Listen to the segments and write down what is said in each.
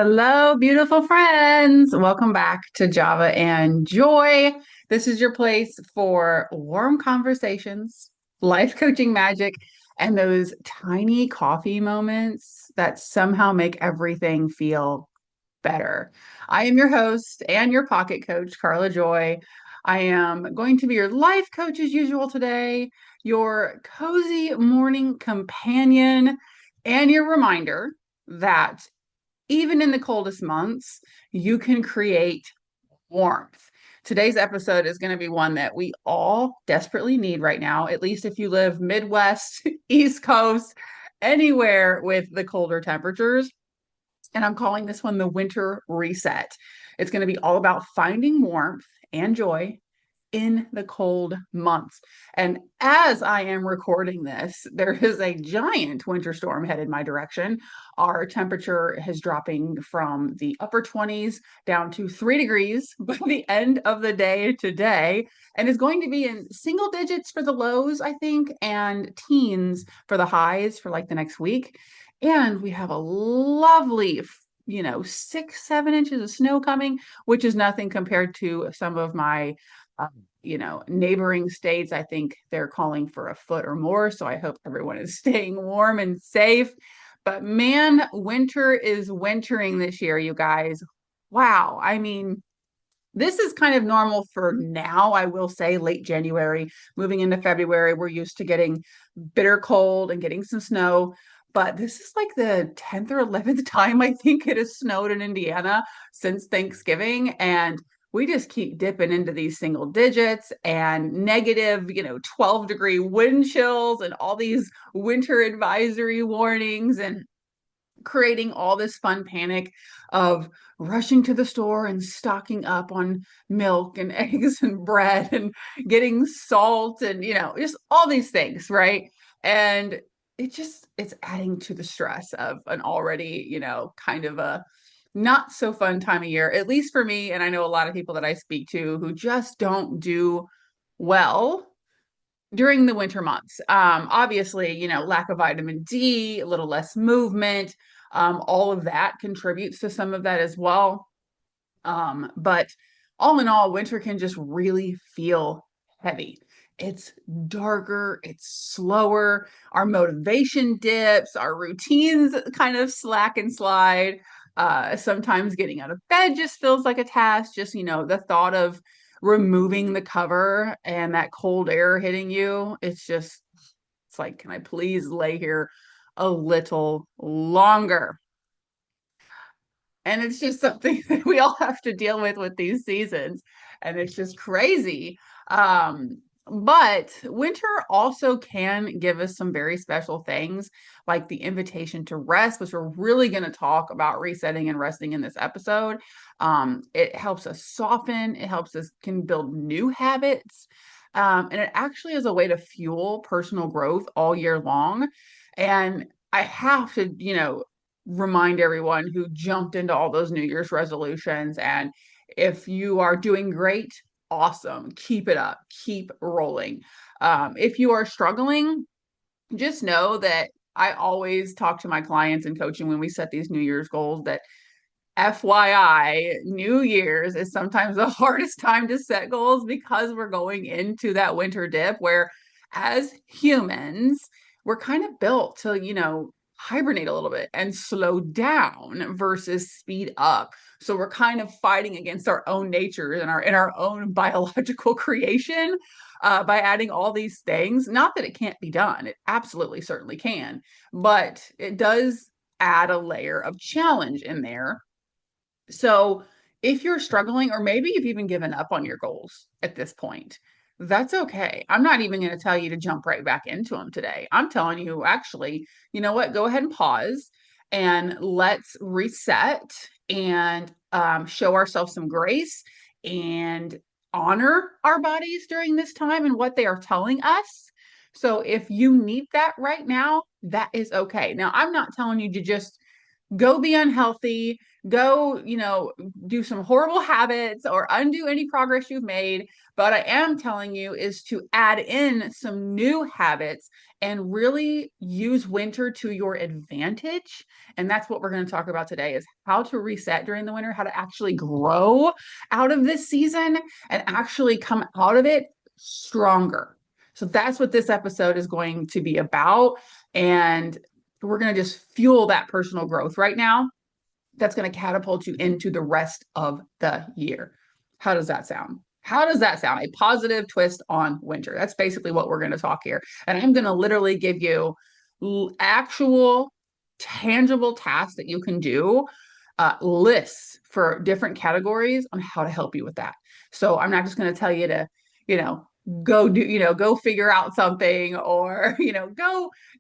Hello, beautiful friends. Welcome back to Java and Joy. This is your place for warm conversations, life coaching magic, and those tiny coffee moments that somehow make everything feel better. I am your host and your pocket coach, Carla Joy. I am going to be your life coach as usual today, your cozy morning companion, and your reminder that even in the coldest months, you can create warmth. Today's episode is going to be one that we all desperately need right now, at least if you live Midwest, East Coast, anywhere with the colder temperatures. And I'm calling this one the winter reset. It's going to be all about finding warmth and joy in the cold months. And as I am recording this, there is a giant winter storm headed my direction. Our temperature is dropping from the upper 20s down to 3 degrees by the end of the day today, and is going to be in single digits for the lows, I think, and teens for the highs for like the next week. And we have a lovely 6, 7 inches of snow coming, which is nothing compared to some of my neighboring states. I think they're calling for a foot or more. So I hope everyone is staying warm and safe. But man, winter is wintering this year, you guys. Wow. I mean, this is kind of normal for now, I will say, late January, moving into February. We're used to getting bitter cold and getting some snow. But this is like the 10th or 11th time I think it has snowed in Indiana since Thanksgiving. And we just keep dipping into these single digits and negative, 12-degree wind chills and all these winter advisory warnings, and creating all this fun panic of rushing to the store and stocking up on milk and eggs and bread and getting salt and just all these things, right? And it's adding to the stress of an already kind of a not so fun time of year, at least for me. And I know a lot of people that I speak to who just don't do well during the winter months. Obviously, lack of vitamin D, a little less movement, all of that contributes to some of that as well. But all in all, winter can just really feel heavy. It's darker, it's slower, our motivation dips, our routines kind of slack and slide. Sometimes getting out of bed just feels like a task. Just, the thought of removing the cover and that cold air hitting you, it's like, can I please lay here a little longer? And it's just something that we all have to deal with these seasons. And it's just crazy. But winter also can give us some very special things, like the invitation to rest, which we're really going to talk about resetting and resting in this episode. It helps us soften, it helps us can build new habits. And it actually is a way to fuel personal growth all year long. And I have to, remind everyone who jumped into all those New Year's resolutions. And if you are doing great, awesome. Keep it up, keep rolling. If you are struggling, just know that I always talk to my clients in coaching when we set these New Year's goals that FYI, New Year's is sometimes the hardest time to set goals because we're going into that winter dip where, as humans, we're kind of built to, hibernate a little bit and slow down versus speed up. So we're kind of fighting against our own nature and our own biological creation by adding all these things. Not that it can't be done; it absolutely certainly can, but it does add a layer of challenge in there. So if you're struggling, or maybe you've even given up on your goals at this point, that's okay. I'm not even going to tell you to jump right back into them today. I'm telling you, actually, you know what? Go ahead and pause and let's reset and show ourselves some grace and honor our bodies during this time and what they are telling us. So if you need that right now, that is okay. Now, I'm not telling you to just go be unhealthy, go, do some horrible habits or undo any progress you've made. But I am telling you is to add in some new habits and really use winter to your advantage. And that's what we're going to talk about today is how to reset during the winter, how to actually grow out of this season and actually come out of it stronger. So that's what this episode is going to be about. And we're going to just fuel that personal growth right now. That's going to catapult you into the rest of the year. How does that sound? How does that sound? A positive twist on winter. That's basically what we're going to talk here. And I'm going to literally give you actual tangible tasks that you can do, lists for different categories on how to help you with that. So I'm not just going to tell you to, you know, go do, go figure out something or,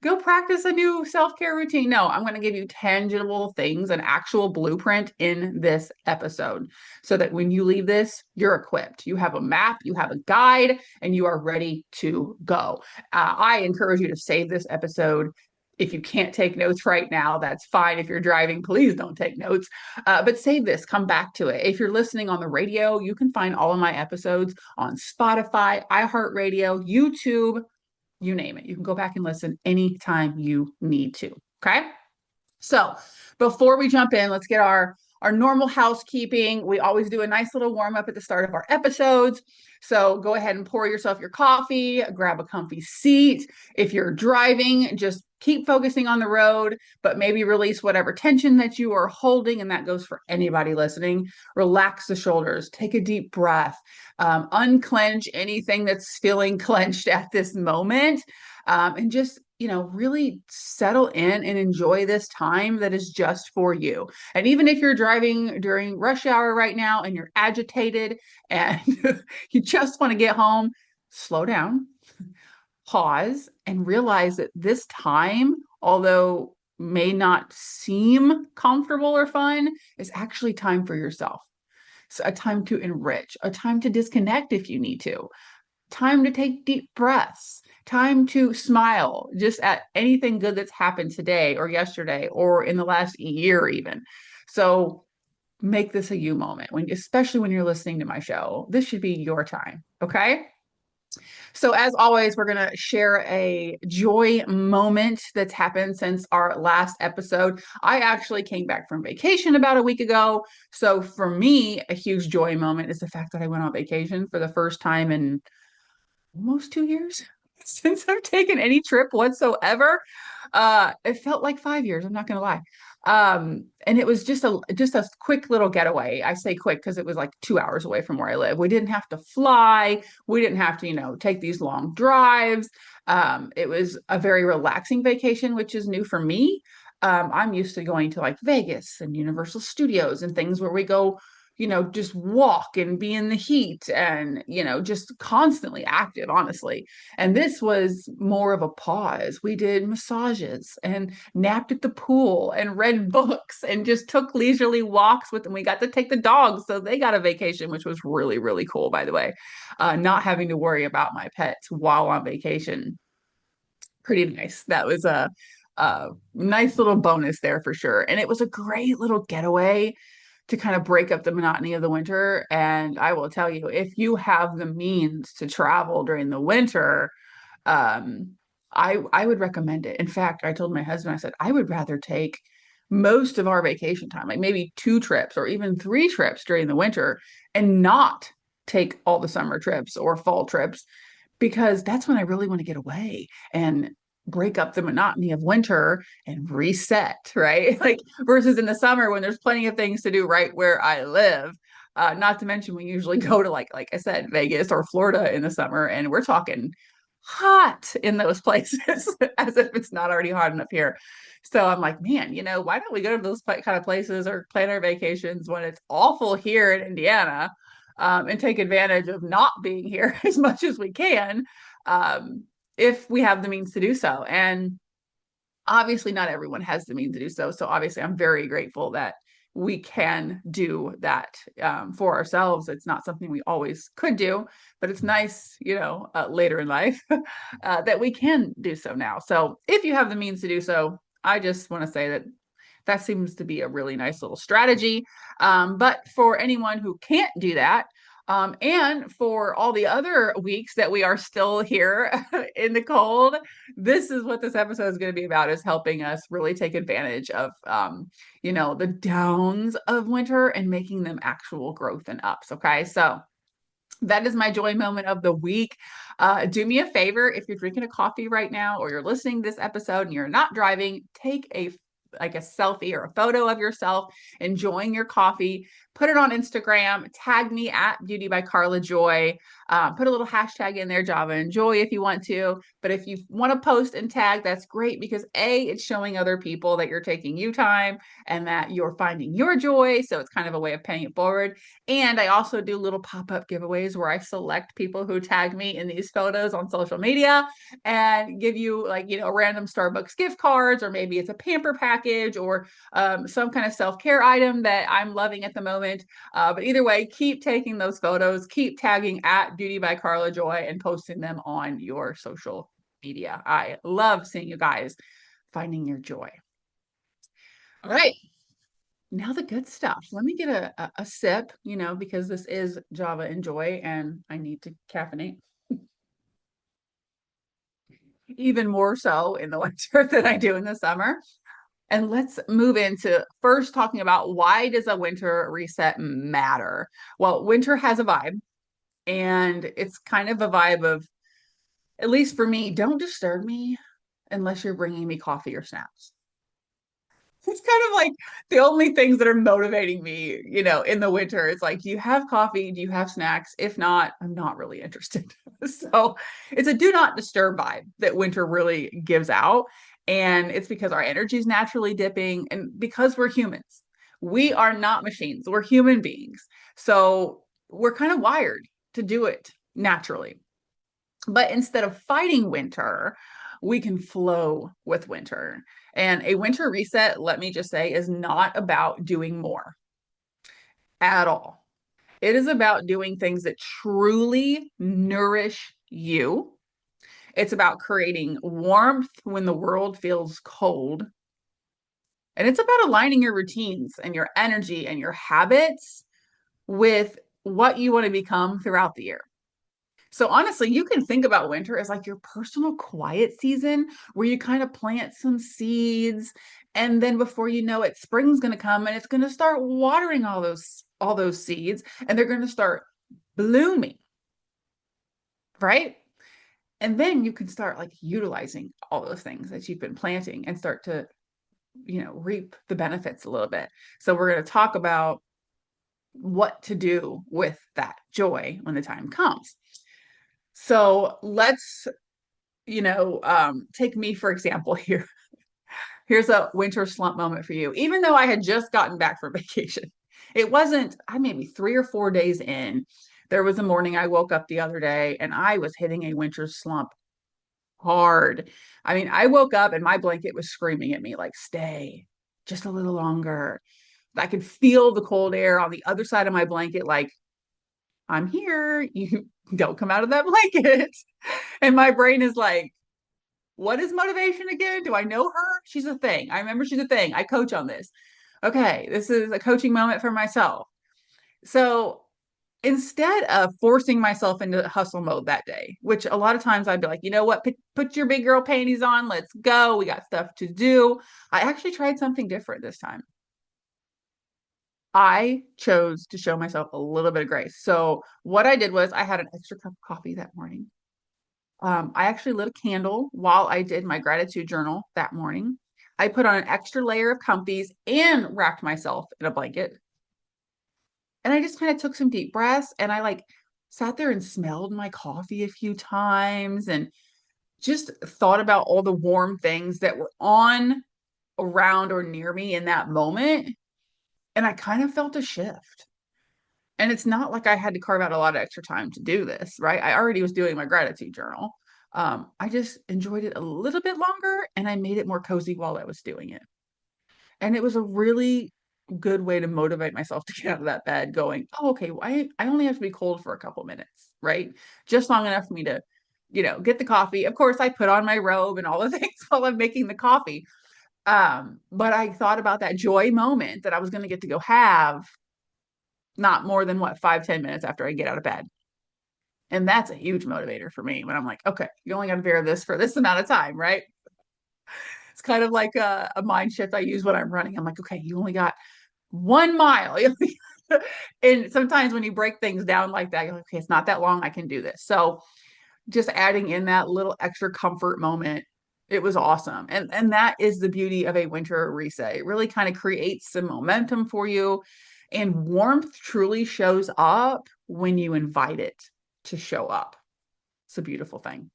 go practice a new self-care routine. No, I'm going to give you tangible things, an actual blueprint in this episode so that when you leave this, you're equipped. You have a map, you have a guide, and you are ready to go. I encourage you to save this episode. If you can't take notes right now, that's fine. If you're driving, please don't take notes. But save this, come back to it. If you're listening on the radio, you can find all of my episodes on Spotify, iHeartRadio, YouTube, you name it. You can go back and listen anytime you need to. Okay. So before we jump in, let's get our normal housekeeping. We always do a nice little warm up at the start of our episodes. So go ahead and pour yourself your coffee, grab a comfy seat. If you're driving, just keep focusing on the road, but maybe release whatever tension that you are holding. And that goes for anybody listening. Relax the shoulders, take a deep breath, unclench anything that's feeling clenched at this moment, and just really settle in and enjoy this time that is just for you. And even if you're driving during rush hour right now and you're agitated and you just want to get home, slow down, pause, and realize that this time, although may not seem comfortable or fun, is actually time for yourself. So a time to enrich, a time to disconnect if you need to, time to take deep breaths, time to smile just at anything good that's happened today or yesterday or in the last year even. So make this a you moment, especially when you're listening to my show. This should be your time, okay? So as always, we're going to share a joy moment that's happened since our last episode. I actually came back from vacation about a week ago. So for me, a huge joy moment is the fact that I went on vacation for the first time in almost 2 years since I've taken any trip whatsoever. It felt like 5 years, I'm not gonna lie. And it was just a quick little getaway. I say quick because it was like 2 hours away from where I live. We didn't have to fly, we didn't have to, take these long drives. It was a very relaxing vacation, which is new for me. I'm used to going to like Vegas and Universal Studios and things where we go just walk and be in the heat and, just constantly active, honestly. And this was more of a pause. We did massages and napped at the pool and read books and just took leisurely walks with them. We got to take the dogs, so they got a vacation, which was really, really cool, by the way. Not having to worry about my pets while on vacation. Pretty nice. That was a nice little bonus there for sure. And it was a great little getaway to kind of break up the monotony of the winter. And I will tell you, if you have the means to travel during the winter, I would recommend it. In fact, I told my husband, I said, I would rather take most of our vacation time, like maybe 2 trips or even 3 trips during the winter, and not take all the summer trips or fall trips, because that's when I really want to get away and break up the monotony of winter and reset, right? Like versus in the summer when there's plenty of things to do right where I live. Not to mention we usually go to like I said, Vegas or Florida in the summer, and we're talking hot in those places as if it's not already hot enough here. So I'm like, man, why don't we go to those kind of places or plan our vacations when it's awful here in Indiana, and take advantage of not being here as much as we can, if we have the means to do so. And obviously, not everyone has the means to do so. So obviously, I'm very grateful that we can do that, for ourselves. It's not something we always could do, but it's nice, later in life, that we can do so now. So if you have the means to do so, I just want to say that that seems to be a really nice little strategy. But for anyone who can't do that, And for all the other weeks that we are still here in the cold, this is what this episode is going to be about, is helping us really take advantage of, the downs of winter and making them actual growth and ups. Okay. So that is my joy moment of the week. Do me a favor, if you're drinking a coffee right now or you're listening to this episode and you're not driving, take a selfie or a photo of yourself enjoying your coffee. Put it on Instagram. Tag me at Beauty by Carla Joy. Put a little hashtag in there, Java and Joy, if you want to. But if you want to post and tag, that's great, because it's showing other people that you're taking you time and that you're finding your joy. So it's kind of a way of paying it forward. And I also do little pop-up giveaways where I select people who tag me in these photos on social media and give you, like, random Starbucks gift cards, or maybe it's a pamper package, or some kind of self-care item that I'm loving at the moment. But either way, keep taking those photos, keep tagging at Beauty by Carla Joy and posting them on your social media. I love seeing you guys finding your joy. All right. Now the good stuff. Let me get a sip, because this is Java and Joy and I need to caffeinate even more so in the winter than I do in the summer. And let's move into first talking about, why does a winter reset matter? Well, winter has a vibe, and it's kind of a vibe of, at least for me, don't disturb me unless you're bringing me coffee or snacks. It's kind of like the only things that are motivating me, in the winter. It's like, do you have coffee? Do you have snacks? If not, I'm not really interested. So it's a do not disturb vibe that winter really gives out. And it's because our energy is naturally dipping, and because we're humans. We are not machines, we're human beings. So we're kind of wired to do it naturally. But instead of fighting winter, we can flow with winter. And a winter reset, let me just say, is not about doing more at all. It is about doing things that truly nourish you. It's about creating warmth when the world feels cold. And it's about aligning your routines and your energy and your habits with what you want to become throughout the year. So honestly, you can think about winter as like your personal quiet season, where you kind of plant some seeds, and then before you know it, spring's going to come and it's going to start watering all those seeds, and they're going to start blooming, right? And then you can start like utilizing all those things that you've been planting and start to, reap the benefits a little bit. So we're going to talk about what to do with that joy when the time comes. So let's, take me for example here. Here's a winter slump moment for you. Even though I had just gotten back from vacation, it wasn't, I maybe 3 or 4 days in. There was a morning I woke up the other day and I was hitting a winter slump hard. I mean, I woke up and my blanket was screaming at me like, stay just a little longer. I could feel the cold air on the other side of my blanket, like, I'm here. You don't come out of that blanket. And my brain is like, what is motivation again? Do I know her? She's a thing. I remember she's a thing. I coach on this. Okay, this is a coaching moment for myself. So instead of forcing myself into hustle mode that day, which a lot of times I'd be like, you know what, put your big girl panties on, let's go. We got stuff to do. I actually tried something different this time. I chose to show myself a little bit of grace. So what I did was, I had an extra cup of coffee that morning. I actually lit a candle while I did my gratitude journal that morning. I put on an extra layer of comfies and wrapped myself in a blanket. And I just kind of took some deep breaths, and I like sat there and smelled my coffee a few times and just thought about all the warm things that were on, around, or near me in that moment. And I kind of felt a shift. And it's not like I had to carve out a lot of extra time to do this, right? I already was doing my gratitude journal. I just enjoyed it a little bit longer, and I made it more cozy while I was doing it. And it was a really good way to motivate myself to get out of that bed, going, oh, okay, well, I only have to be cold for a couple minutes, right? Just long enough for me to, get the coffee. Of course, I put on my robe and all the things while I'm making the coffee. But I thought about that joy moment that I was going to get to go have not more than what, 5, 10 minutes after I get out of bed. And that's a huge motivator for me when I'm like, okay, you only got to bear this for this amount of time, right? It's kind of like a mind shift I use when I'm running. I'm like, okay, you only got 1 mile. And sometimes when you break things down like that, you're like, okay, it's not that long. I can do this. So just adding in that little extra comfort moment, it was awesome. And that is the beauty of a winter reset. It really kind of creates some momentum for you. And warmth truly shows up when you invite it to show up. It's a beautiful thing.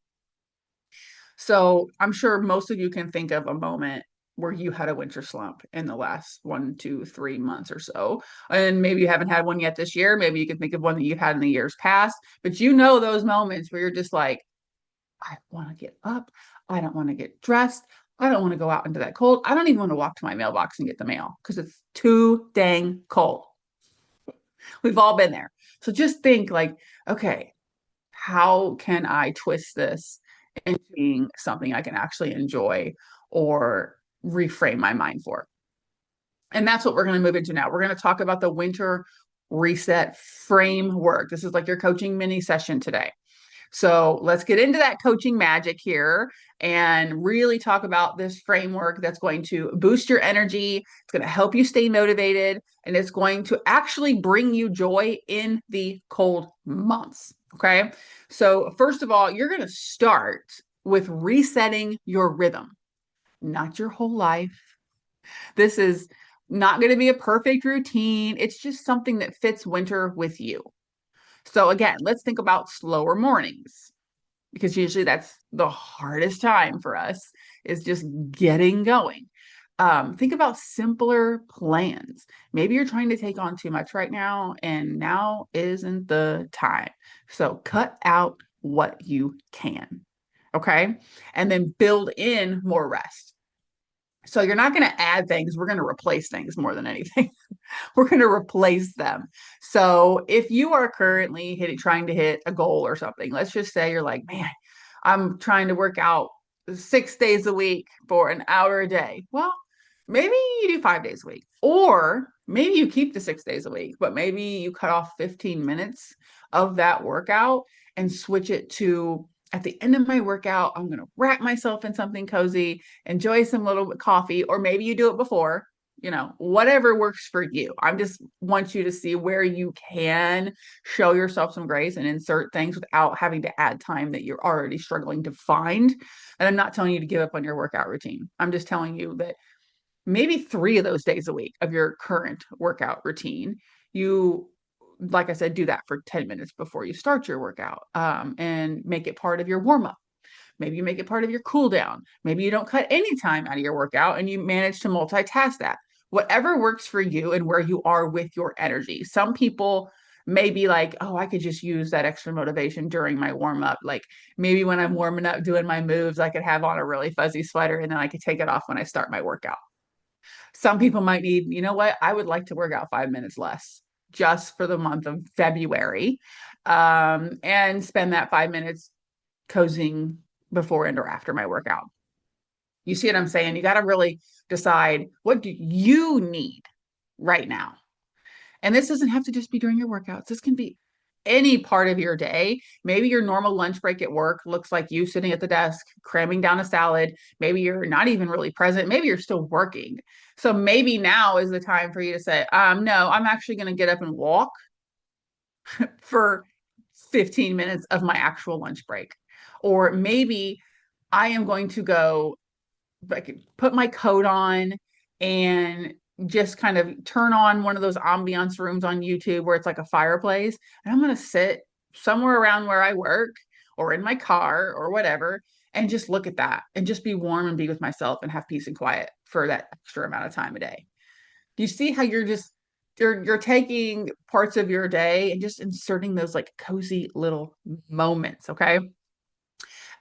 So I'm sure most of you can think of a moment where you had a winter slump in the last 1, 2, 3 months or so. And maybe you haven't had one yet this year. Maybe you can think of one that you've had in the years past. But you know those moments where you're just like, I want to get up. I don't want to get dressed. I don't want to go out into that cold. I don't even want to walk to my mailbox and get the mail because it's too dang cold. We've all been there. So just think like, okay, how can I twist this into being something I can actually enjoy or reframe my mind for? And that's what we're going to move into now. We're going to talk about the winter reset framework. This is like your coaching mini session today. So let's get into that coaching magic here and really talk about this framework that's going to boost your energy. It's going to help you stay motivated, and it's going to actually bring you joy in the cold months. Okay. So, first of all, you're going to start with resetting your rhythm, not your whole life. This is not going to be a perfect routine. It's just something that fits winter with you. So, again, let's think about slower mornings because usually that's the hardest time for us is just getting going. Think about simpler plans. Maybe you're trying to take on too much right now, and now isn't the time. So cut out what you can. Okay. And then build in more rest. So you're not going to add things, we're going to replace things more than anything. We're going to replace them. So if you are currently trying to hit a goal or something, let's just say you're like, man, I'm trying to work out 6 days a week for an hour a day. Well, maybe you do 5 days a week, or maybe you keep the 6 days a week, but maybe you cut off 15 minutes of that workout and switch it to at the end of my workout, I'm going to wrap myself in something cozy, enjoy some little coffee, or maybe you do it before, whatever works for you. I just want you to see where you can show yourself some grace and insert things without having to add time that you're already struggling to find. And I'm not telling you to give up on your workout routine. I'm just telling you that maybe 3 of those days a week of your current workout routine, you, like I said, do that for 10 minutes before you start your workout, and make it part of your warm up. Maybe you make it part of your cool down. Maybe you don't cut any time out of your workout and you manage to multitask that. Whatever works for you and where you are with your energy. Some people may be like, oh, I could just use that extra motivation during my warm up. Like maybe when I'm warming up doing my moves, I could have on a really fuzzy sweater and then I could take it off when I start my workout. Some people might need, you know what? I would like to work out 5 minutes less just for the month of February, and spend that 5 minutes cozying before and or after my workout. You see what I'm saying? You got to really decide what do you need right now. And this doesn't have to just be during your workouts. This can be any part of your day. Maybe your normal lunch break at work looks like you sitting at the desk, cramming down a salad. Maybe you're not even really present. Maybe you're still working. So maybe now is the time for you to say, no, I'm actually going to get up and walk for 15 minutes of my actual lunch break. Or maybe I am going to go like put my coat on and just kind of turn on one of those ambiance rooms on YouTube where it's like a fireplace. And I'm going to sit somewhere around where I work or in my car or whatever and just look at that and just be warm and be with myself and have peace and quiet for that extra amount of time a day. Do you see how you're taking parts of your day and just inserting those like cozy little moments, okay?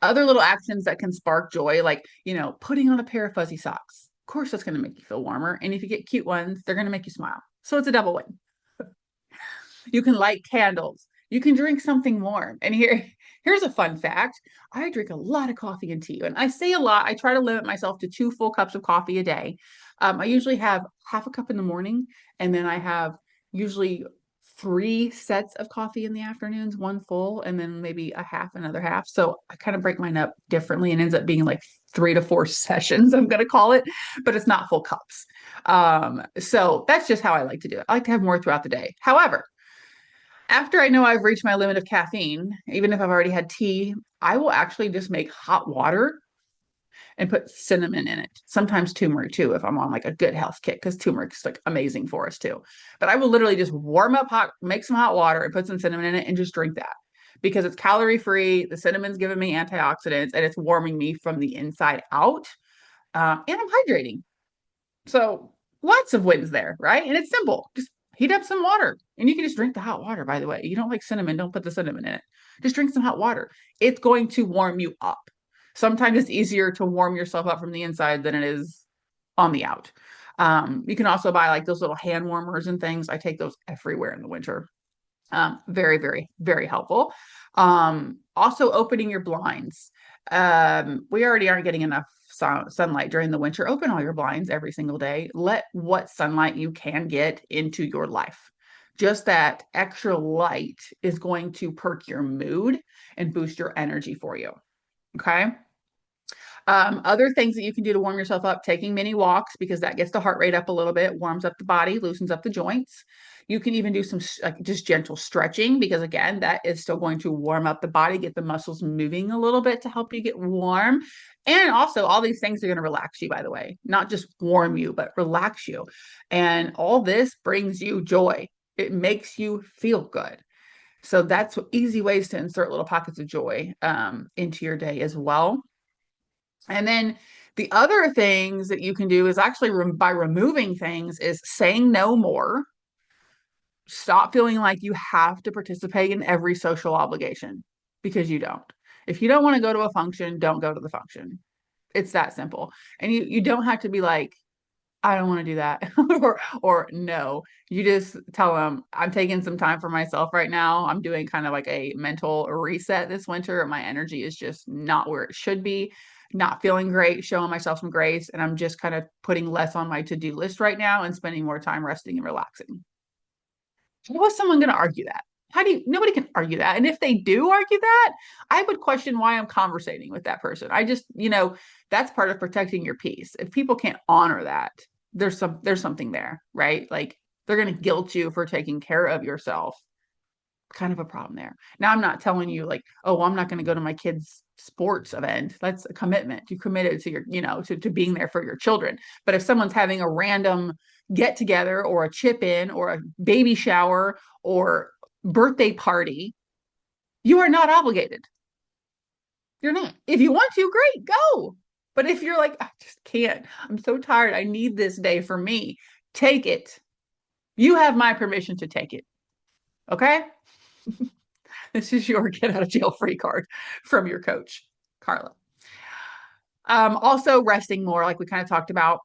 Other little actions that can spark joy, like, putting on a pair of fuzzy socks. Of course, that's going to make you feel warmer. And if you get cute ones, they're going to make you smile. So it's a double win. You can light candles. You can drink something warm. And here's a fun fact. I drink a lot of coffee and tea. And I say a lot, I try to limit myself to 2 full cups of coffee a day. I usually have half a cup in the morning, and then I have usually three sets of coffee in the afternoons, one full, and then maybe a half, another half. So I kind of break mine up differently and ends up being like 3 to 4 sessions, I'm going to call it, but it's not full cups. So that's just how I like to do it. I like to have more throughout the day. However, after I know I've reached my limit of caffeine, even if I've already had tea, I will actually just make hot water and put cinnamon in it. Sometimes turmeric too, if I'm on like a good health kick, because turmeric's like amazing for us too. But I will literally just warm up hot, make some hot water and put some cinnamon in it and just drink that because it's calorie free. The cinnamon's giving me antioxidants and it's warming me from the inside out. And I'm hydrating. So lots of wins there, right? And it's simple. Just heat up some water and you can just drink the hot water, by the way. You don't like cinnamon, don't put the cinnamon in it. Just drink some hot water. It's going to warm you up. Sometimes it's easier to warm yourself up from the inside than it is on the out. You can also buy like those little hand warmers and things. I take those everywhere in the winter. Very, very, very helpful. Also opening your blinds. We already aren't getting enough sunlight during the winter. Open all your blinds every single day. Let what sunlight you can get into your life. Just that extra light is going to perk your mood and boost your energy for you. Okay. Other things that you can do to warm yourself up, taking mini walks because that gets the heart rate up a little bit, warms up the body, loosens up the joints. You can even do some like just gentle stretching because again, that is still going to warm up the body, get the muscles moving a little bit to help you get warm. And also all these things are going to relax you, by the way, not just warm you, but relax you. And all this brings you joy. It makes you feel good. So that's easy ways to insert little pockets of joy into your day as well. And then the other things that you can do is actually by removing things is saying no more. Stop feeling like you have to participate in every social obligation because you don't. If you don't want to go to a function, don't go to the function. It's that simple. And you don't have to be like, I don't want to do that or no. You just tell them I'm taking some time for myself right now. I'm doing kind of like a mental reset this winter. My energy is just not where it should be. Not feeling great, showing myself some grace, and I'm just kind of putting less on my to-do list right now and spending more time resting and relaxing. How is someone going to argue that? Nobody can argue that. And if they do argue that, I would question why I'm conversating with that person. I just, that's part of protecting your peace. If people can't honor that, there's something there, right? Like they're going to guilt you for taking care of yourself. Kind of a problem there. Now, I'm not telling you like, oh, well, I'm not going to go to my kid's sports event. That's a commitment. You committed to your, to being there for your children. But if someone's having a random get together or a chip in or a baby shower or birthday party, you are not obligated. You're not. If you want to, great, go. But if you're like, I just can't, I'm so tired, I need this day for me, take it. You have my permission to take it. Okay? This is your get out of jail free card from your coach, Carla. Also, resting more, like we kind of talked about,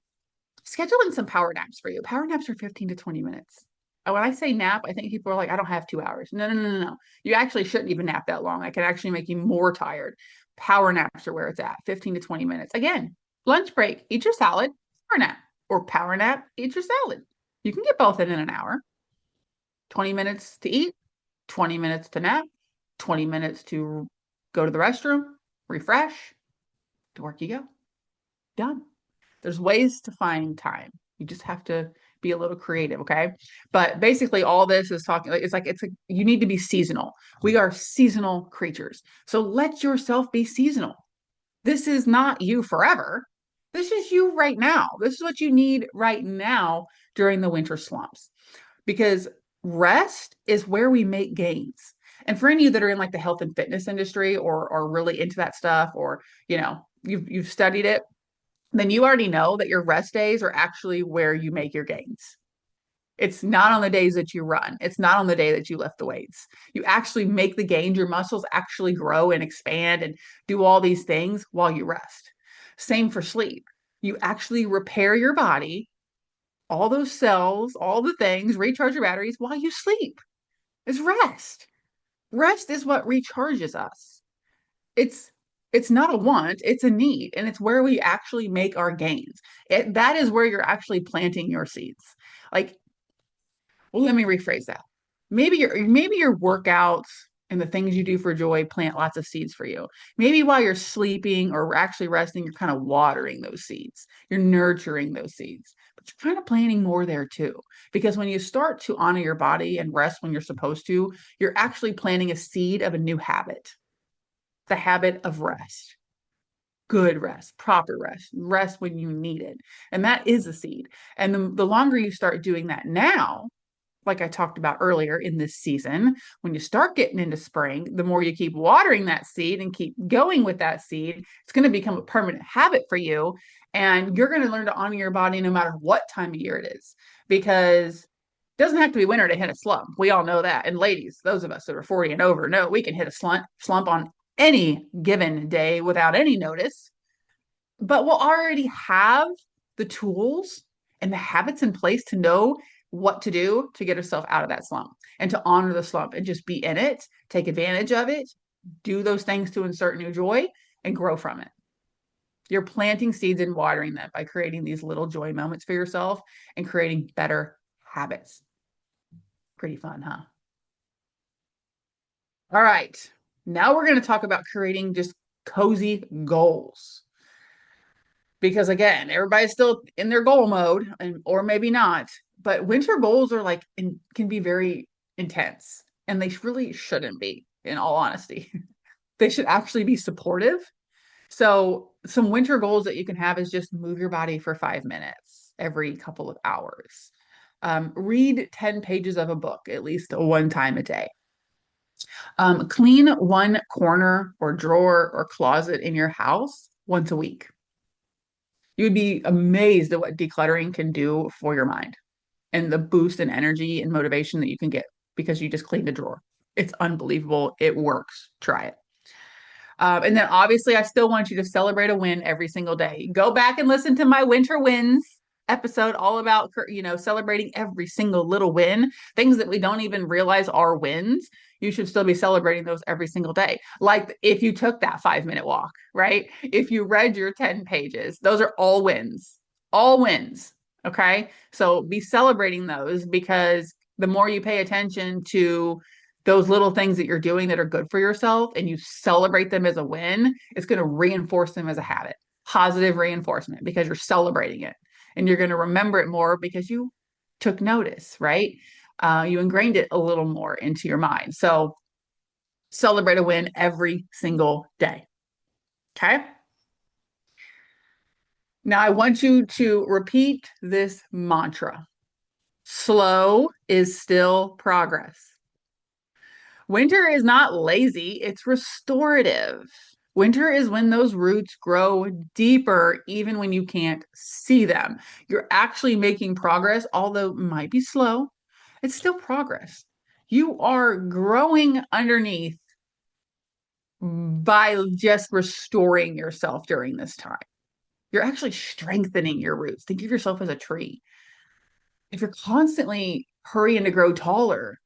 scheduling some power naps for you. Power naps are 15 to 20 minutes. When I say nap, I think people are like, I don't have 2 hours. No, no, no, no, no. You actually shouldn't even nap that long. I can actually make you more tired. Power naps are where it's at, 15 to 20 minutes. Again, lunch break, eat your salad, power nap, or power nap, eat your salad. You can get both in an hour. 20 minutes to eat, 20 minutes to nap, 20 minutes to go to the restroom, refresh, to work you go. Done. There's ways to find time. You just have to be a little creative, okay? But basically, all this is talking. You need to be seasonal. We are seasonal creatures, so let yourself be seasonal. This is not you forever. This is you right now. This is what you need right now during the winter slumps, because rest is where we make gains. And for any of you that are in like the health and fitness industry or are really into that stuff, or you've studied it, then you already know that your rest days are actually where you make your gains. It's not on the days that you run. It's not on the day that you lift the weights. You actually make the gains. Your muscles actually grow and expand and do all these things while you rest. Same for sleep. You actually repair your body, all those cells, all the things, recharge your batteries while you sleep. It's rest. Rest is what recharges us. It's it's not a want, it's a need, and it's where we actually make our gains. That is where you're actually planting your seeds. Like, well, let me rephrase that. Maybe your workouts and the things you do for joy plant lots of seeds for you. Maybe while you're sleeping or actually resting, you're kind of watering those seeds. You're nurturing those seeds. But you're kind of planting more there too. Because when you start to honor your body and rest when you're supposed to, you're actually planting a seed of a new habit, the habit of rest. Good rest, proper rest, rest when you need it. And that is a seed. And the longer you start doing that now, like I talked about earlier in this season, when you start getting into spring, the more you keep watering that seed and keep going with that seed, it's going to become a permanent habit for you. And you're going to learn to honor your body no matter what time of year it is, because it doesn't have to be winter to hit a slump. We all know that. And ladies, those of us that are 40 and over know we can hit a slump on any given day without any notice, but we'll already have the tools and the habits in place to know what to do to get ourselves out of that slump and to honor the slump and just be in it, take advantage of it, do those things to insert new joy and grow from it. You're planting seeds and watering them by creating these little joy moments for yourself and creating better habits. Pretty fun, huh? All right. Now we're going to talk about creating just cozy goals, because again, everybody's still in their goal mode, and or maybe not, but winter goals are can be very intense, and they really shouldn't be, in all honesty. They should actually be supportive. So some winter goals that you can have is just move your body for 5 minutes every couple of hours. Read 10 pages of a book at least one time a day. Clean one corner or drawer or closet in your house once a week. You would be amazed at what decluttering can do for your mind and the boost in energy and motivation that you can get because you just cleaned a drawer. It's unbelievable. It works. Try it. And then obviously, I still want you to celebrate a win every single day. Go back and listen to my winter wins episode, all about celebrating every single little win, things that we don't even realize are wins. You should still be celebrating those every single day. Like if you took that 5 minute walk, right? If you read your 10 pages, those are all wins, all wins. Okay. So be celebrating those, because the more you pay attention to those little things that you're doing that are good for yourself and you celebrate them as a win, it's going to reinforce them as a habit, positive reinforcement, because you're celebrating it, and you're going to remember it more because you took notice, right? You ingrained it a little more into your mind. So celebrate a win every single day. Okay. Now I want you to repeat this mantra. Slow is still progress. Winter is not lazy, it's restorative. Winter is when those roots grow deeper, even when you can't see them. You're actually making progress, although it might be slow, it's still progress. You are growing underneath by just restoring yourself during this time. You're actually strengthening your roots. Think of yourself as a tree. If you're constantly hurrying to grow taller,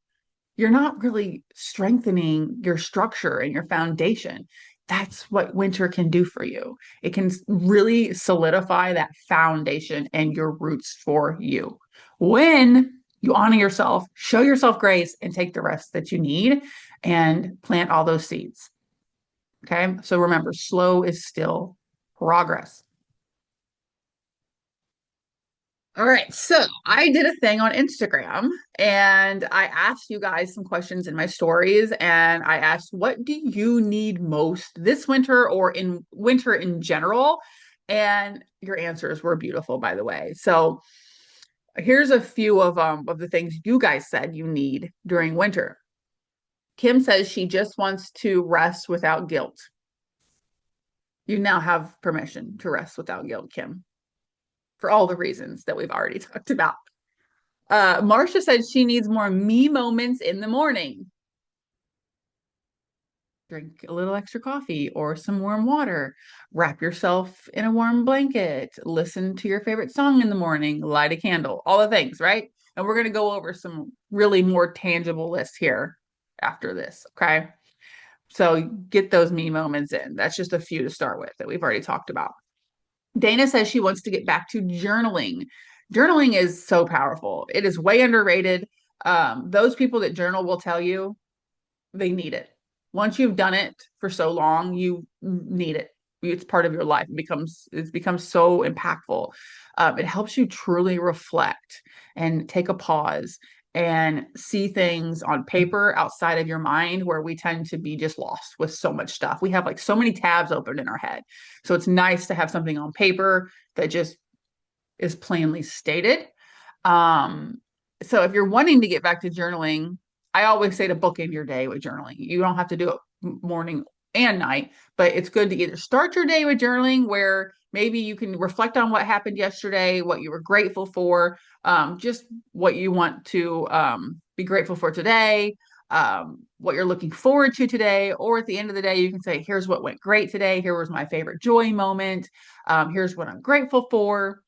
you're not really strengthening your structure and your foundation. That's what winter can do for you. It can really solidify that foundation and your roots for you. When you honor yourself, show yourself grace, and take the rest that you need and plant all those seeds. Okay. So remember, slow is still progress. All right, so I did a thing on Instagram and I asked you guys some questions in my stories, and I asked, what do you need most this winter or in winter in general? And your answers were beautiful, by the way. So here's a few of the things you guys said you need during winter. Kim says she just wants to rest without guilt. You now have permission to rest without guilt, Kim, for all the reasons that we've already talked about. Marcia said she needs more me moments in the morning. Drink a little extra coffee or some warm water. Wrap yourself in a warm blanket. Listen to your favorite song in the morning. Light a candle. All the things, right? And we're going to go over some really more tangible lists here after this. Okay. So get those me moments in. That's just a few to start with that we've already talked about. Dana says she wants to get back to journaling. Journaling is so powerful. It is way underrated. Those people that journal will tell you they need it. Once you've done it for so long, you need it. It's part of your life. It's become so impactful. It helps you truly reflect and take a pause and see things on paper outside of your mind where we tend to be just lost with so much stuff. We have like so many tabs open in our head. So it's nice to have something on paper that just is plainly stated. um, so if you're wanting to get back to journaling, I always say to book in your day with journaling. You don't have to do it morning and night, but it's good to either start your day with journaling where maybe you can reflect on what happened yesterday, what you were grateful for, just what you want to be grateful for today, what you're looking forward to today. Or at the end of the day, you can say, here's what went great today. Here was my favorite joy moment. Here's what I'm grateful for.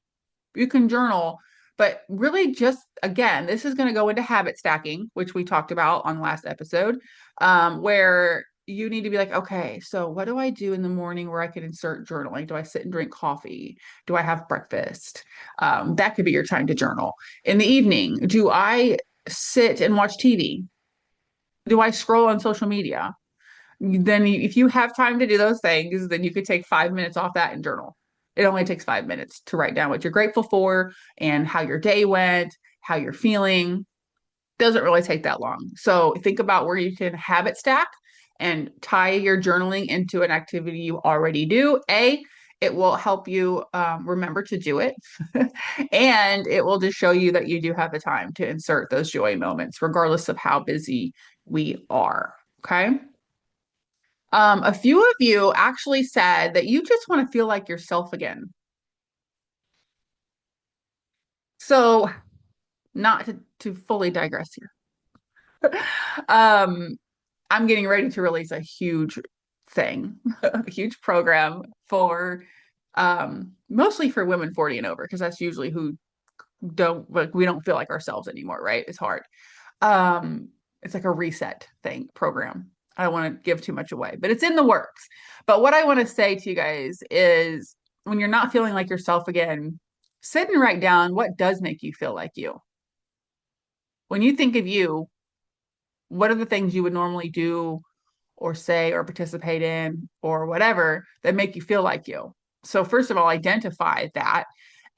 You can journal, but really just again, this is going to go into habit stacking, which we talked about on last episode, where you need to be like, okay, so what do I do in the morning where I can insert journaling? Do I sit and drink coffee? Do I have breakfast? That could be your time to journal. In the evening, do I sit and watch TV? Do I scroll on social media? Then if you have time to do those things, then you could take 5 minutes off that and journal. It only takes 5 minutes to write down what you're grateful for and how your day went, how you're feeling. Doesn't really take that long. So think about where you can habit stack and tie your journaling into an activity you already do. It will help you remember to do it. And it will just show you that you do have the time to insert those joy moments, regardless of how busy we are. Okay. A few of you actually said that you just want to feel like yourself again. So, not to fully digress here, um, I'm getting ready to release a huge thing, a huge program for mostly for women 40 and over, because that's usually who don't like we don't feel like ourselves anymore, right? It's hard. It's like a reset thing program. I don't want to give too much away, but it's in the works. But what I want to say to you guys is when you're not feeling like yourself again, sit and write down what does make you feel like you. When you think of you, what are the things you would normally do or say or participate in or whatever that make you feel like you? So, first of all, identify that.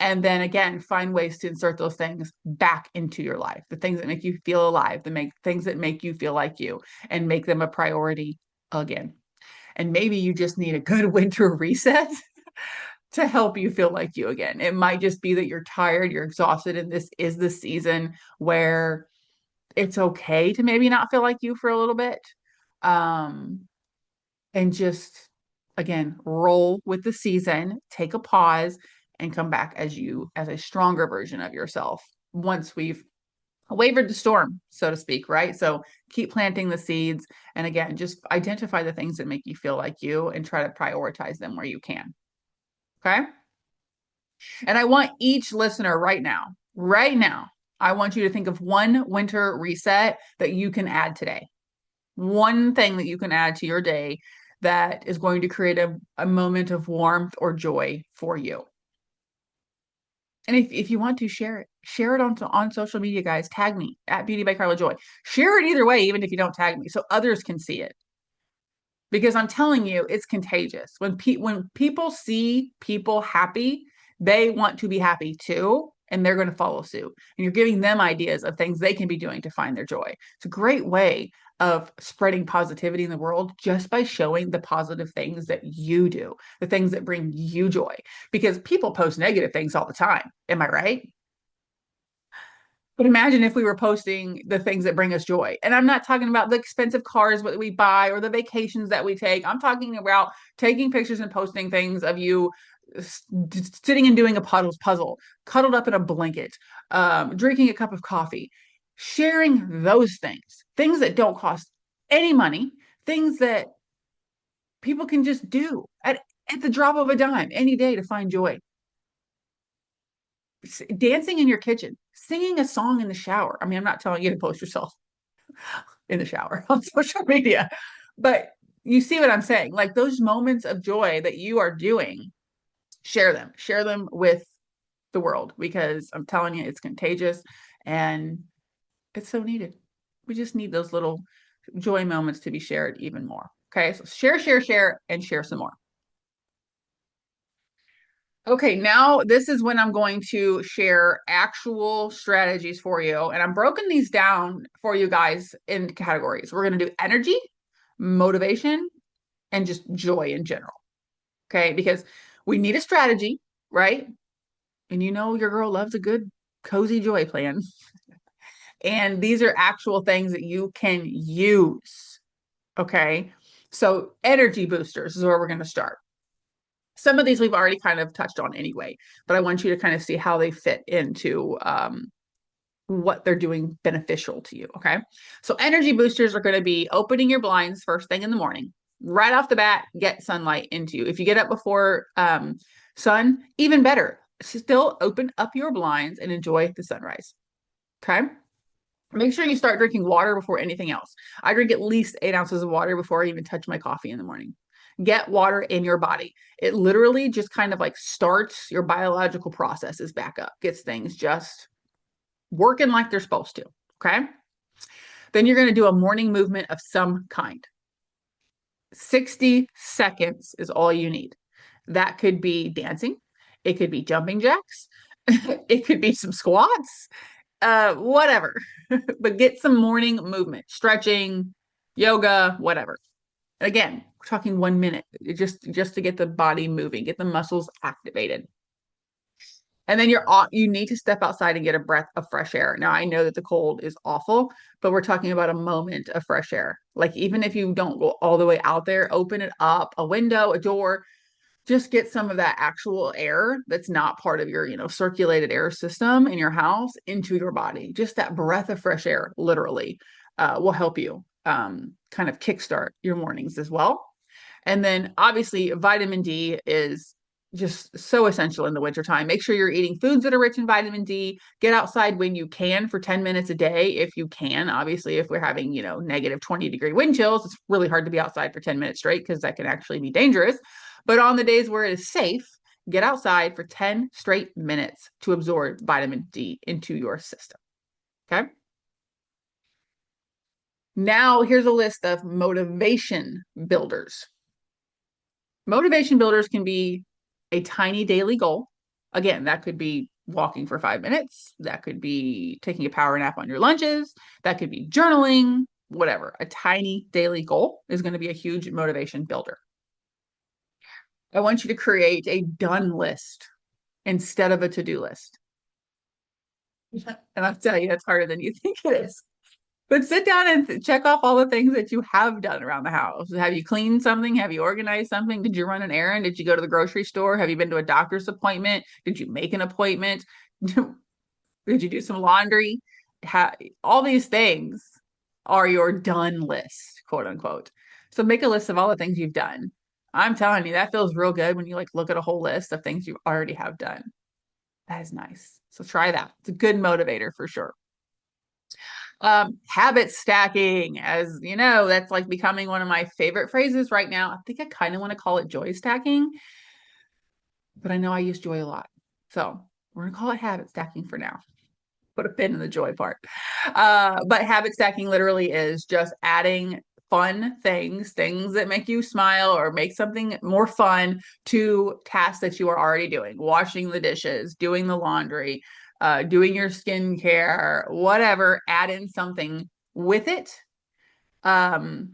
And then again, find ways to insert those things back into your life, the things that make you feel alive, the make things that make you feel like you, and make them a priority again. And maybe you just need a good winter reset to help you feel like you again. It might just be that you're tired, you're exhausted, and this is the season where it's okay to maybe not feel like you for a little bit. Um, and just again, roll with the season, take a pause, and come back as a stronger version of yourself once we've wavered the storm, so to speak, right? So keep planting the seeds. And again, just identify the things that make you feel like you and try to prioritize them where you can. Okay. And I want each listener right now, I want you to think of one winter reset that you can add today. One thing that you can add to your day that is going to create a moment of warmth or joy for you. And if you want to share it on social media, guys. Tag me at Beauty by Carla Joy. Share it either way, even if you don't tag me, so others can see it. Because I'm telling you, it's contagious. When people see people happy, they want to be happy too, and they're going to follow suit. And you're giving them ideas of things they can be doing to find their joy. It's a great way of spreading positivity in the world just by showing the positive things that you do, the things that bring you joy. Because people post negative things all the time. Am I right? But imagine if we were posting the things that bring us joy. And I'm not talking about the expensive cars that we buy or the vacations that we take. I'm talking about taking pictures and posting things of you sitting and doing a puzzle, cuddled up in a blanket, drinking a cup of coffee, sharing those things that don't cost any money, things that people can just do at the drop of a dime any day to find joy. Dancing in your kitchen, singing a song in the shower. I mean, I'm not telling you to post yourself in the shower on social media, but you see what I'm saying? Like those moments of joy that you are doing, share them with the world because I'm telling you, it's contagious. And It's so needed. We just need those little joy moments to be shared even more. Okay, so share, share, share, and share some more. Okay, now this is when I'm going to share actual strategies for you. And I've broken these down for you guys in categories. We're going to do energy, motivation, and just joy in general. Okay, because we need a strategy, right? And you know, your girl loves a good, cozy joy plan. And these are actual things that you can use. Okay, so energy boosters is where we're going to start. Some of these we've already kind of touched on anyway, but I want you to kind of see how they fit into what they're doing beneficial to you. Okay. So energy boosters are going to be opening your blinds first thing in the morning. Right off the bat, get sunlight into you. If you get up before sun, even better. Still open up your blinds and enjoy the sunrise. Okay. Make sure you start drinking water before anything else. I drink at least 8 ounces of water before I even touch my coffee in the morning. Get water in your body. It literally just kind of like starts your biological processes back up, gets things just working like they're supposed to. Okay. Then you're going to do a morning movement of some kind. 60 seconds is all you need. That could be dancing, it could be jumping jacks, it could be some squats, whatever. But get some morning movement, stretching, yoga, whatever. Again, we're talking 1 minute, just to get the body moving, get the muscles activated. And then you need to step outside and get a breath of fresh air. Now I know that the cold is awful, but we're talking about a moment of fresh air. Like even if you don't go all the way out there, open it up, a window, a door, just get some of that actual air that's not part of your, circulated air system in your house into your body. Just that breath of fresh air, literally, will help you kind of kickstart your mornings as well. And then obviously, vitamin D is just so essential in the wintertime. Make sure you're eating foods that are rich in vitamin D. Get outside when you can for 10 minutes a day, if you can. Obviously, if we're having, negative 20-degree wind chills, it's really hard to be outside for 10 minutes straight because that can actually be dangerous. But on the days where it is safe, get outside for 10 straight minutes to absorb vitamin D into your system. Okay. Now, here's a list of motivation builders. Motivation builders can be a tiny daily goal. Again, that could be walking for 5 minutes. That could be taking a power nap on your lunches. That could be journaling, whatever. A tiny daily goal is going to be a huge motivation builder. I want you to create a done list instead of a to-do list. And I'll tell you, that's harder than you think it is. But sit down and check off all the things that you have done around the house. Have you cleaned something? Have you organized something? Did you run an errand? Did you go to the grocery store? Have you been to a doctor's appointment? Did you make an appointment? Did you do some laundry? All these things are your done list, quote unquote. So make a list of all the things you've done. I'm telling you, that feels real good when you like look at a whole list of things you already have done. That is nice. So try that. It's a good motivator for sure. Habit stacking, as you know, that's like becoming one of my favorite phrases right now. I think I kind of want to call it joy stacking, but I know I use joy a lot. So we're going to call it habit stacking for now. Put a pin in the joy part. But habit stacking literally is just adding fun things that make you smile or make something more fun to tasks that you are already doing. Washing the dishes, doing the laundry, doing your skincare, whatever. Add in something with it um,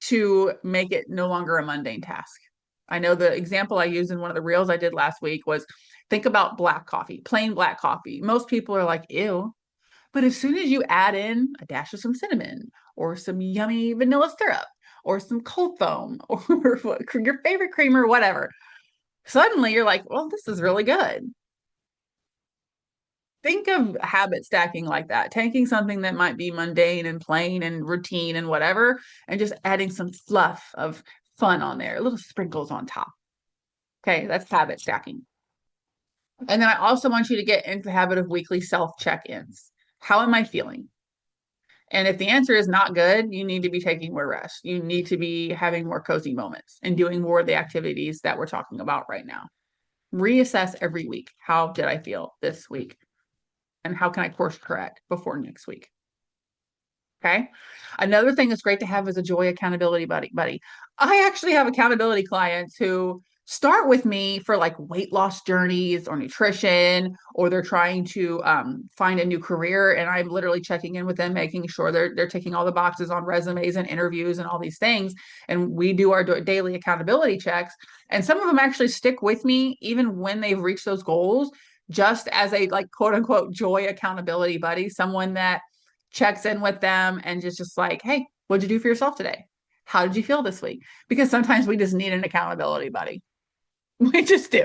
to make it no longer a mundane task. I know the example I used in one of the reels I did last week was think about black coffee, plain black coffee. Most people are like, ew. But as soon as you add in a dash of some cinnamon or some yummy vanilla syrup or some cold foam or your favorite creamer, whatever, suddenly you're like, well, this is really good. Think of habit stacking like that, taking something that might be mundane and plain and routine and whatever, and just adding some fluff of fun on there, little sprinkles on top. Okay, that's habit stacking. And then I also want you to get into the habit of weekly self check-ins. How am I feeling? And if the answer is not good, you need to be taking more rest. You need to be having more cozy moments and doing more of the activities that we're talking about right now. Reassess every week. How did I feel this week? And how can I course correct before next week? Okay. Another thing that's great to have is a joy accountability buddy. I actually have accountability clients who start with me for like weight loss journeys or nutrition, or they're trying to find a new career. And I'm literally checking in with them, making sure they're ticking all the boxes on resumes and interviews and all these things. And we do our daily accountability checks. And some of them actually stick with me even when they've reached those goals, just as a like quote unquote joy accountability buddy, someone that checks in with them and just like, hey, what'd you do for yourself today? How did you feel this week? Because sometimes we just need an accountability buddy. We just do.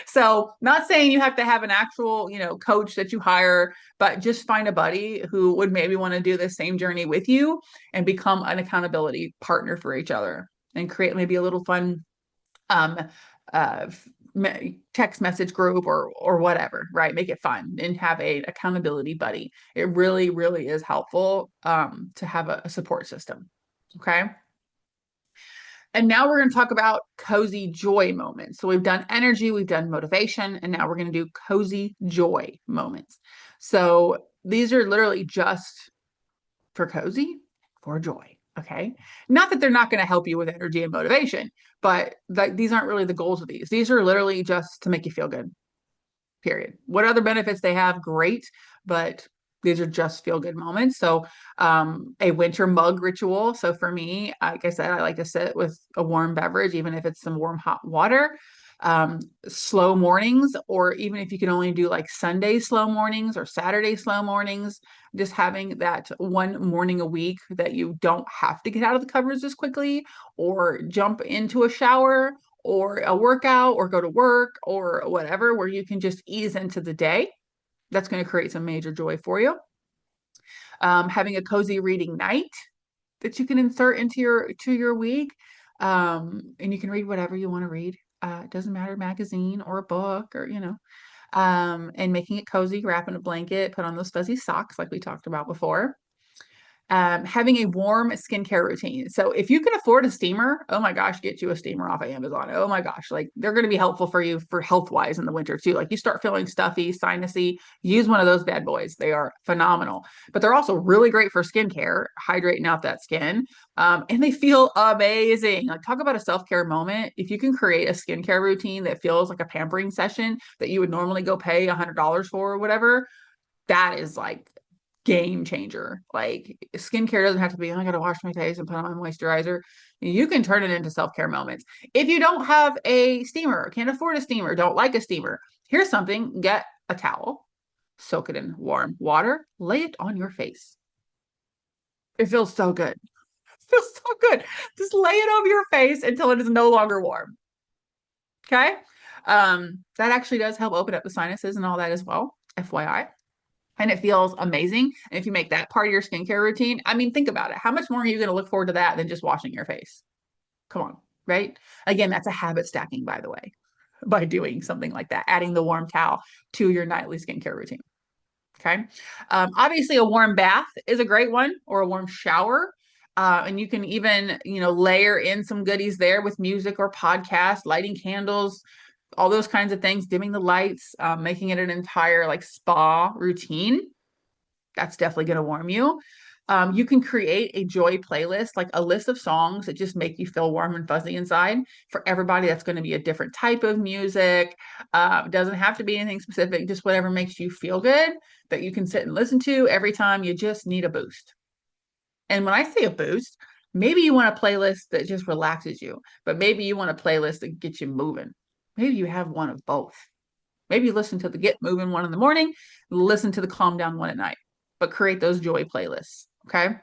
So, not saying you have to have an actual, coach that you hire, but just find a buddy who would maybe want to do the same journey with you and become an accountability partner for each other and create maybe a little fun um, uh, text message group or whatever, right? Make it fun and have a accountability buddy. It really, really is helpful to have a support system. Okay. And now we're going to talk about cozy joy moments. So we've done energy, we've done motivation, and now we're going to do cozy joy moments. So these are literally just for cozy, for joy. Okay. Not that they're not going to help you with energy and motivation, but these aren't really the goals of these. These are literally just to make you feel good, period. What other benefits they have, great, but these are just feel good moments. So, a winter mug ritual. So, for me, like I said, I like to sit with a warm beverage, even if it's some warm hot water. Slow mornings, or even if you can only do like Sunday slow mornings or Saturday slow mornings, just having that one morning a week that you don't have to get out of the covers as quickly or jump into a shower or a workout or go to work or whatever, where you can just ease into the day. That's going to create some major joy for you. Having a cozy reading night that you can insert into your week, and you can read whatever you want to read. It doesn't matter, magazine or a book or and making it cozy, wrap in a blanket, put on those fuzzy socks like we talked about before. Having a warm skincare routine. So if you can afford a steamer, oh my gosh, get you a steamer off of Amazon. Oh my gosh, like they're going to be helpful for you for health wise in the winter too. Like you start feeling stuffy, sinusy, use one of those bad boys. They are phenomenal, but they're also really great for skincare, hydrating out that skin. And they feel amazing. Like talk about a self-care moment. If you can create a skincare routine that feels like a pampering session that you would normally go pay $100 for or whatever, that is like game changer. Like skincare doesn't have to be, oh, I gotta wash my face and put on my moisturizer. You can turn it into self-care moments. If you don't have a steamer, can't afford a steamer, don't like a steamer, here's something: get a towel, soak it in warm water, lay it on your face. It feels so good. It feels so good. Just lay it over your face until it is no longer warm. Okay. That actually does help open up the sinuses and all that as well, FYI. And it feels amazing. And if you make that part of your skincare routine, I mean, think about it. How much more are you going to look forward to that than just washing your face? Come on, right? Again, that's a habit stacking, by the way, by doing something like that, adding the warm towel to your nightly skincare routine. Okay. Obviously, a warm bath is a great one, or a warm shower. And you can even, layer in some goodies there with music or podcast, lighting candles, all those kinds of things, dimming the lights, making it an entire like spa routine. That's definitely going to warm you. You can create a joy playlist, like a list of songs that just make you feel warm and fuzzy inside. For everybody, that's going to be a different type of music. It doesn't have to be anything specific, just whatever makes you feel good that you can sit and listen to every time you just need a boost. And when I say a boost, maybe you want a playlist that just relaxes you, but maybe you want a playlist that gets you moving. Maybe you have one of both. Maybe you listen to the get moving one in the morning, listen to the calm down one at night, but create those joy playlists. Okay.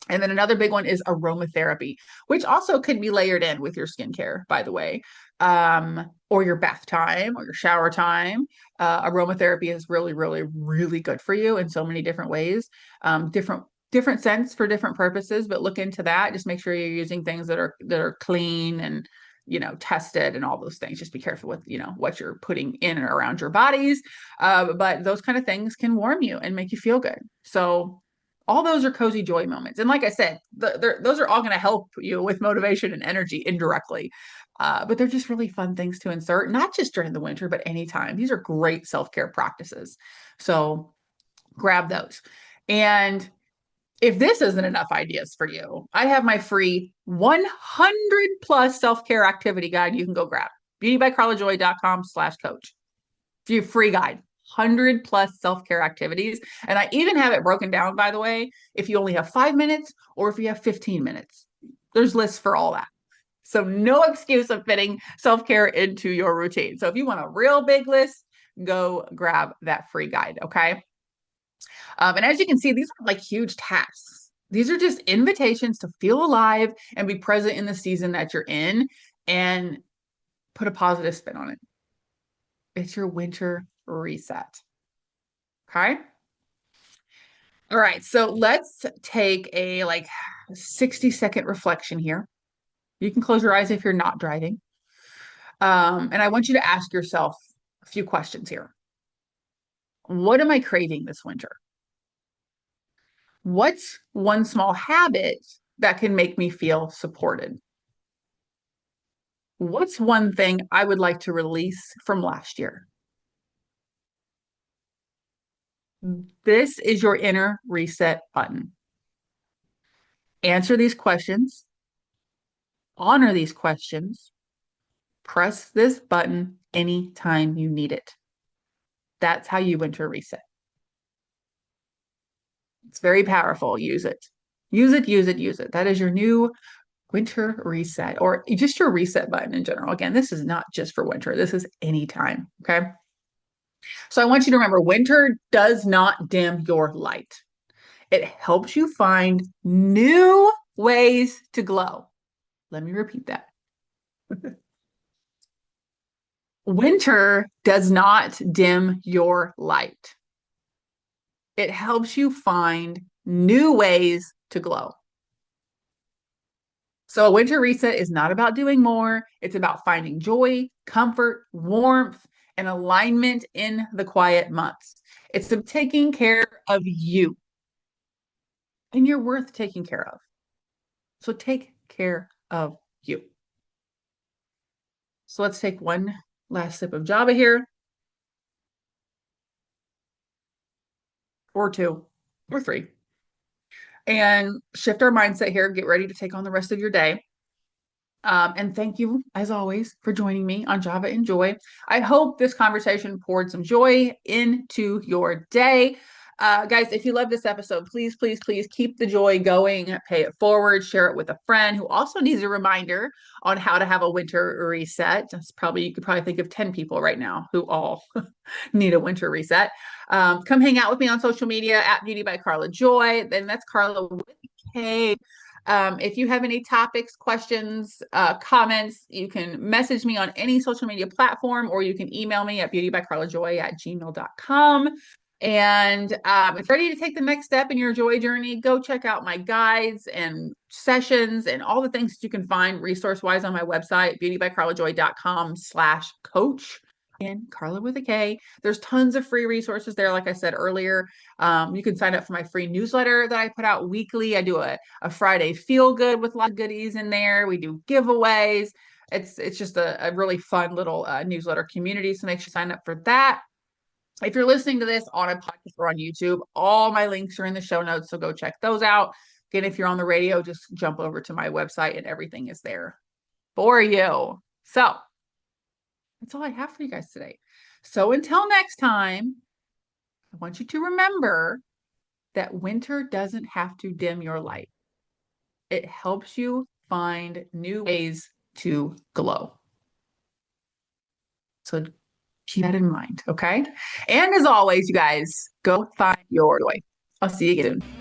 And then another big one is aromatherapy, which also could be layered in with your skincare, by the way, or your bath time or your shower time. Aromatherapy is really, really, really good for you in so many different ways. Different scents for different purposes, but look into that. Just make sure you're using things that are clean and tested and all those things. Just be careful with what you're putting in and around your bodies. But those kind of things can warm you and make you feel good. So all those are cozy joy moments. And like I said, those are all going to help you with motivation and energy indirectly. But they're just really fun things to insert, not just during the winter, but anytime. These are great self-care practices. So grab those. And If this isn't enough ideas for you, I have my free 100 plus self-care activity guide you can go grab. beautybycarlajoy.com/coach. Your free guide, 100 plus self-care activities. And I even have it broken down, by the way, if you only have 5 minutes or if you have 15 minutes. There's lists for all that. So no excuse of fitting self-care into your routine. So if you want a real big list, go grab that free guide. Okay. And as you can see, these are like huge tasks. These are just invitations to feel alive and be present in the season that you're in and put a positive spin on it. It's your winter reset. Okay. All right. So let's take a 60-second reflection here. You can close your eyes if you're not driving. And I want you to ask yourself a few questions here. What am I craving this winter? What's one small habit that can make me feel supported? What's one thing I would like to release from last year? This is your inner reset button. Answer these questions, honor these questions, press this button anytime you need it. That's how you winter reset. It's very powerful. Use it. Use it, use it, use it. That is your new winter reset or just your reset button in general. Again, this is not just for winter. This is anytime. Okay. So I want you to remember winter does not dim your light. It helps you find new ways to glow. Let me repeat that. Winter does not dim your light. It helps you find new ways to glow. So a winter reset is not about doing more. It's about finding joy, comfort, warmth, and alignment in the quiet months. It's of taking care of you. And you're worth taking care of. So take care of you. So let's take one last sip of Java here, or two, or three, and shift our mindset here. Get ready to take on the rest of your day. And thank you, as always, for joining me on Java and Joy. I hope this conversation poured some joy into your day. Guys, if you love this episode, please, please, please keep the joy going, pay it forward, share it with a friend who also needs a reminder on how to have a winter reset. You could probably think of 10 people right now who all need a winter reset. Come hang out with me on social media at Beauty by Carla Joy. Then that's Carla with K. If you have any topics, questions, comments, you can message me on any social media platform, or you can email me at beautybycarlajoy@gmail.com. And if you're ready to take the next step in your joy journey, go check out my guides and sessions and all the things that you can find resource-wise on my website, beautybycarlajoy.com/coach. And Carla with a K. There's tons of free resources there. Like I said earlier, you can sign up for my free newsletter that I put out weekly. I do a Friday feel good with a lot of goodies in there. We do giveaways. It's just a really fun little newsletter community. So make sure you sign up for that. If you're listening to this on a podcast or on YouTube, all my links are in the show notes. So go check those out. Again, if you're on the radio, just jump over to my website and everything is there for you. So that's all I have for you guys today. So until next time, I want you to remember that winter doesn't have to dim your light. It helps you find new ways to glow. So keep that in mind, okay? And as always, you guys, go find your joy. I'll see you again soon.